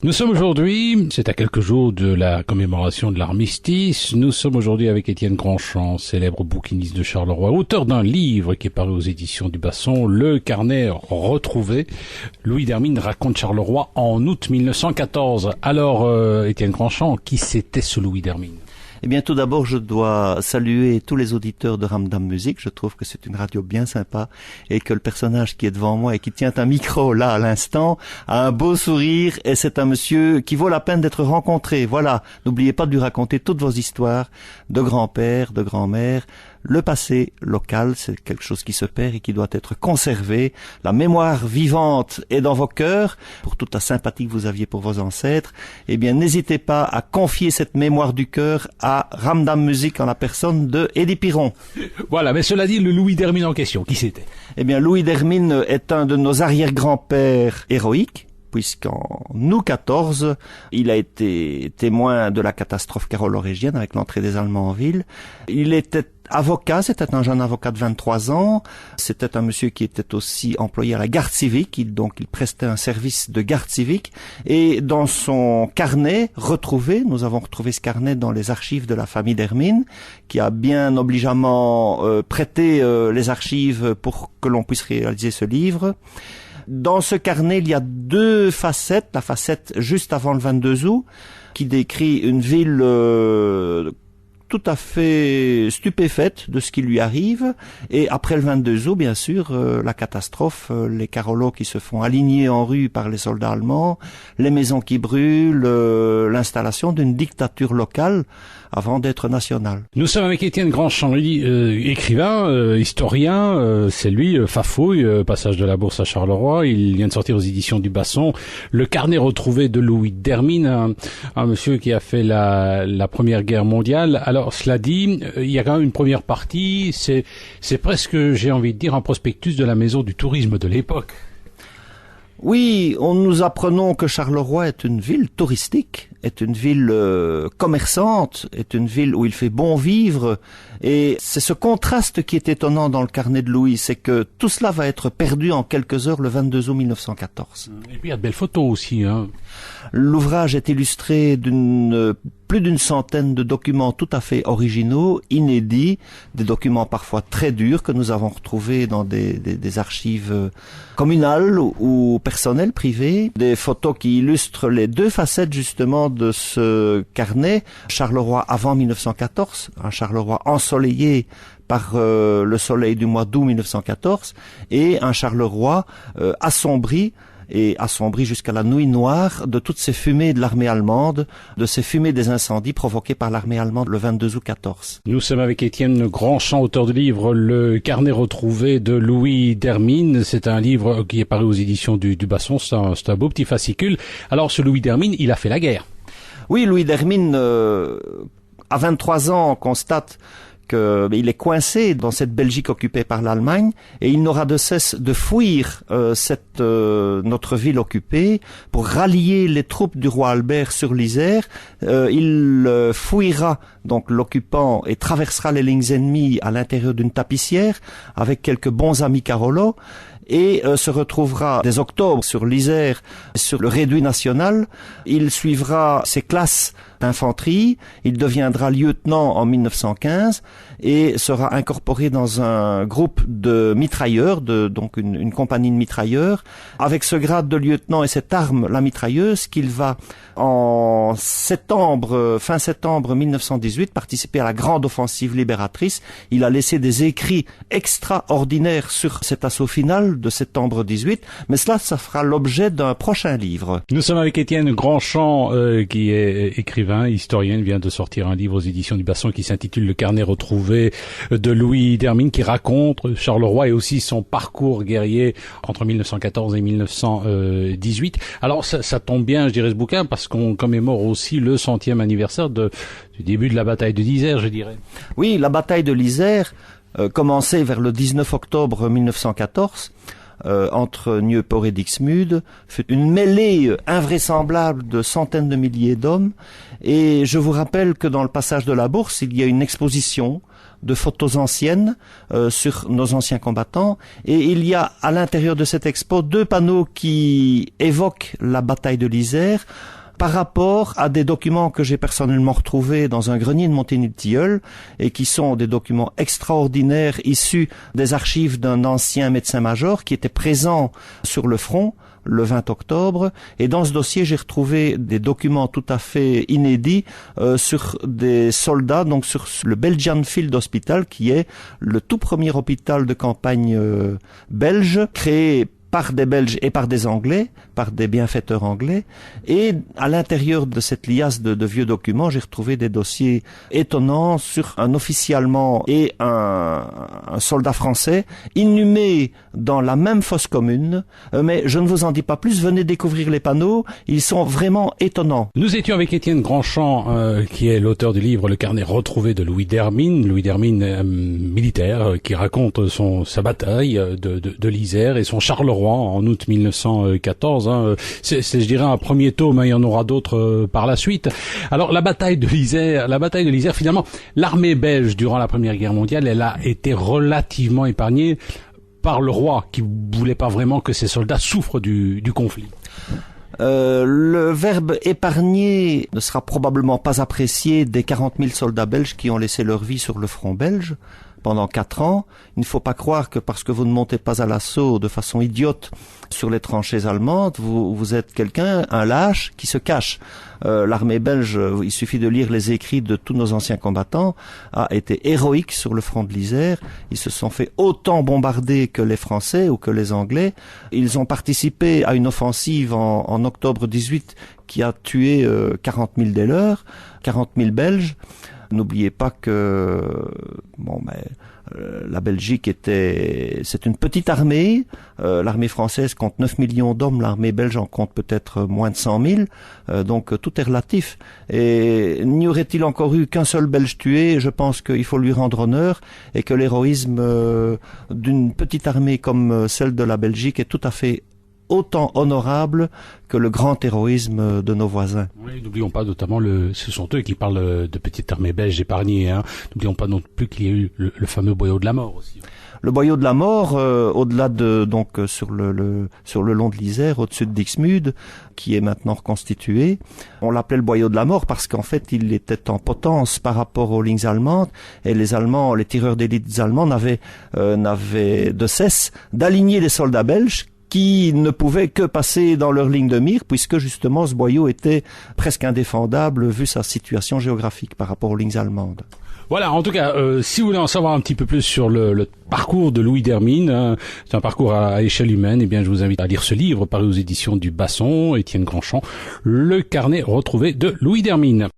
Nous sommes aujourd'hui, c'est à quelques jours de la commémoration de l'armistice, nous sommes aujourd'hui avec Étienne Grandchamp, célèbre bouquiniste de Charleroi, auteur d'un livre qui est paru aux éditions du Basson, Le Carnet retrouvé. Louis d'Hermine raconte Charleroi en août 1914. Alors, Étienne Grandchamp, qui c'était ce Louis d'Hermine ? Eh bien, tout d'abord, je dois saluer tous les auditeurs de Ramdam Musique. Je trouve que c'est une radio bien sympa et que le personnage qui est devant moi et qui tient un micro là à l'instant a un beau sourire et c'est un monsieur qui vaut la peine d'être rencontré. Voilà, n'oubliez pas de lui raconter toutes vos histoires de grand-père, de grand-mère. Le passé local, c'est quelque chose qui se perd et qui doit être conservé. La mémoire vivante est dans vos cœurs. Pour toute la sympathie que vous aviez pour vos ancêtres, eh bien, n'hésitez pas à confier cette mémoire du cœur à Ramdam Musique en la personne de Eddie Piron. Voilà, mais cela dit, le Louis d'Hermine en question, qui c'était ? Eh bien, Louis d'Hermine est un de nos arrière-grands-pères héroïques, puisqu'en août 14, il a été témoin de la catastrophe carolo-régienne avec l'entrée des Allemands en ville. Il était avocat, c'était un jeune avocat de 23 ans, c'était un monsieur qui était aussi employé à la garde civique, il prestait un service de garde civique, et dans son carnet retrouvé, nous avons retrouvé ce carnet dans les archives de la famille d'Hermine, qui a bien obligeamment prêté les archives pour que l'on puisse réaliser ce livre. Dans ce carnet, il y a deux facettes, la facette juste avant le 22 août, qui décrit une ville tout à fait stupéfaite de ce qui lui arrive, et après le 22 août, bien sûr, la catastrophe, les carolos qui se font aligner en rue par les soldats allemands, les maisons qui brûlent, l'installation d'une dictature locale avant d'être nationale. Nous sommes avec Étienne Grandchamp, écrivain, historien, c'est lui, Fafouille, passage de la Bourse à Charleroi, il vient de sortir aux éditions du Basson, Le Carnet retrouvé de Louis d'Hermine, un monsieur qui a fait la Première Guerre mondiale. Alors, cela dit, il y a quand même une première partie, c'est presque, j'ai envie de dire, un prospectus de la maison du tourisme de l'époque. Oui, nous apprenons que Charleroi est une ville touristique, est une ville commerçante, est une ville où il fait bon vivre. Et c'est ce contraste qui est étonnant dans le carnet de Louis, c'est que tout cela va être perdu en quelques heures le 22 août 1914. Et puis il y a de belles photos aussi, hein. L'ouvrage est illustré plus d'une centaine de documents tout à fait originaux, inédits, des documents parfois très durs que nous avons retrouvés dans des archives communales ou personnelles, privées, des photos qui illustrent les deux facettes justement de ce carnet. Charleroi avant 1914, un Charleroi ensoleillé par le soleil du mois d'août 1914, et un Charleroi assombri jusqu'à la nuit noire de toutes ces fumées de l'armée allemande, de ces fumées des incendies provoqués par l'armée allemande le 22 août 14. Nous sommes avec Étienne Grandchamp, auteur du livre Le Carnet retrouvé de Louis d'Hermine. C'est un livre qui est paru aux éditions du Basson, c'est un beau petit fascicule. Alors ce Louis d'Hermine, il a fait la guerre. Oui, Louis d'Hermine, à 23 ans, on constate qu'il est coincé dans cette Belgique occupée par l'Allemagne et il n'aura de cesse de fuir notre ville occupée pour rallier les troupes du roi Albert sur l'Isère. Il fuira donc l'occupant et traversera les lignes ennemies à l'intérieur d'une tapissière avec quelques bons amis carolos et se retrouvera dès octobre sur l'Isère, sur le réduit national. Il suivra ses classes d'infanterie, il deviendra lieutenant en 1915 et sera incorporé dans un groupe de mitrailleurs, donc une compagnie de mitrailleurs. Avec ce grade de lieutenant et cette arme, la mitrailleuse, qu'il va en fin septembre 1918 participer à la grande offensive libératrice. Il a laissé des écrits extraordinaires sur cet assaut final de septembre 18, mais ça fera l'objet d'un prochain livre. Nous sommes avec Étienne Grandchamp, qui est écrivain, historien, vient de sortir un livre aux éditions du Basson qui s'intitule Le Carnet retrouvé de Louis d'Hermine, qui raconte Charleroi et aussi son parcours guerrier entre 1914 et 1918. Alors ça tombe bien, je dirais, ce bouquin, parce qu'on commémore aussi le 100e anniversaire du début de la bataille de l'Isère, je dirais. Oui, la bataille de l'Isère, commencée vers le 19 octobre 1914, entre Nieuport et Dixmude, fait une mêlée invraisemblable de centaines de milliers d'hommes. Et je vous rappelle que dans le passage de la Bourse, il y a une exposition de photos anciennes sur nos anciens combattants, et il y a à l'intérieur de cette expo 2 panneaux qui évoquent la bataille de l'Isère par rapport à des documents que j'ai personnellement retrouvés dans un grenier de Montigny-le-Tilleul et qui sont des documents extraordinaires issus des archives d'un ancien médecin-major qui était présent sur le front le 20 octobre. Et dans ce dossier, j'ai retrouvé des documents tout à fait inédits sur des soldats, donc sur le Belgian Field Hospital, qui est le tout premier hôpital de campagne belge, créé par des Belges et par des Anglais, par des bienfaiteurs anglais. Et à l'intérieur de cette liasse de vieux documents, j'ai retrouvé des dossiers étonnants sur un officier allemand et un soldat français inhumés dans la même fosse commune. Mais je ne vous en dis pas plus, venez découvrir les panneaux, ils sont vraiment étonnants. Nous étions avec Étienne Grandchamp, qui est l'auteur du livre Le carnet retrouvé de Louis Dermine. Louis Dermine, militaire, qui raconte sa bataille de l'Isère et son Charleroi en août 1914. C'est, je dirais, un premier tome, il y en aura d'autres par la suite. Alors la bataille de l'Isère, finalement, l'armée belge durant la Première Guerre mondiale, elle a été relativement épargnée par le roi, qui voulait pas vraiment que ses soldats souffrent du conflit. Le verbe épargner ne sera probablement pas apprécié des 40 000 soldats belges qui ont laissé leur vie sur le front belge pendant 4 ans. Il ne faut pas croire que parce que vous ne montez pas à l'assaut de façon idiote sur les tranchées allemandes, vous êtes quelqu'un, un lâche, qui se cache. L'armée belge, il suffit de lire les écrits de tous nos anciens combattants, a été héroïque sur le front de l'Isère. Ils se sont fait autant bombarder que les Français ou que les Anglais. Ils ont participé à une offensive en octobre 18 qui a tué 40 000 des leurs, 40 000 Belges. N'oubliez pas que la Belgique c'est une petite armée. L'armée française compte 9 millions d'hommes, l'armée belge en compte peut-être moins de 100 000. Donc tout est relatif. Et n'y aurait-il encore eu qu'un seul Belge tué? Je pense qu'il faut lui rendre honneur et que l'héroïsme d'une petite armée comme celle de la Belgique est tout à fait autant honorable que le grand héroïsme de nos voisins. Oui, n'oublions pas notamment ce sont eux qui parlent de petite armée belge épargnée. N'oublions pas non plus qu'il y a eu le fameux boyau de la mort aussi. Le boyau de la mort, au-delà sur le long de l'Isère, au-dessus de Dixmude, qui est maintenant reconstitué. On l'appelait le boyau de la mort parce qu'en fait, il était en potence par rapport aux lignes allemandes, et les tireurs d'élite allemands n'avaient de cesse d'aligner les soldats belges qui ne pouvaient que passer dans leur ligne de mire, puisque justement ce boyau était presque indéfendable vu sa situation géographique par rapport aux lignes allemandes. Voilà, en tout cas, si vous voulez en savoir un petit peu plus sur le parcours de Louis Dermine, c'est un parcours à échelle humaine, eh bien je vous invite à lire ce livre paru aux éditions du Basson, Étienne Grandchamp, Le carnet retrouvé de Louis Dermine.